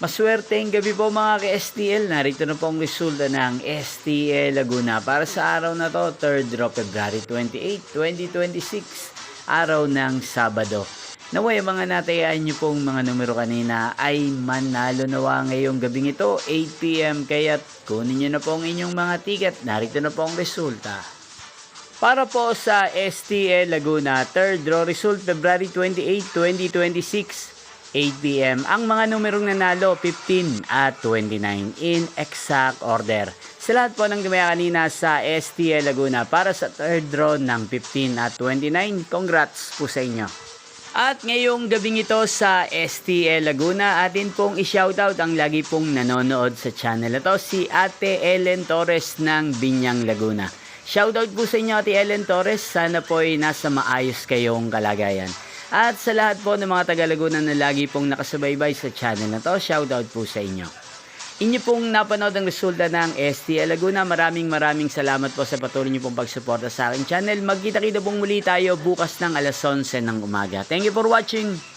Maswerteng gabi po mga ka-STL. Narito na po ang resulta ng STL Laguna para sa araw na to, 3rd of February 28, 2026, araw ng Sabado. Naway mga natayaan nyo pong mga numero kanina ay manalo nawa ngayong gabing ito, 8 PM. Kaya't kunin nyo na po ang inyong mga ticket. Narito na po ang resulta. Para po sa STL Laguna, 3rd draw result February 28, 2026. 8 PM. Ang mga numerong nanalo, 15 at 29 in exact order. Sa lahat po ng dumaya kanina sa STL Laguna para sa 3rd draw ng 15 at 29, congrats po sa inyo. At ngayong gabing ito sa STL Laguna, atin pong i-shoutout ang lagi pong nanonood sa channel na to, si Ate Ellen Torres ng Binyang Laguna. Shoutout po sa inyo Ate Ellen Torres, sana po ay nasa maayos kayong kalagayan. At sa lahat po ng mga taga-Laguna na lagi pong nakasubaybay sa channel na to, shoutout po sa inyo. Inyo pong napanood ang resulta ng STL Laguna. Maraming salamat po sa patuloy niyo pong pagsuporta sa aking channel. Magkita-kita pong muli tayo bukas ng alas 11 ng umaga. Thank you for watching.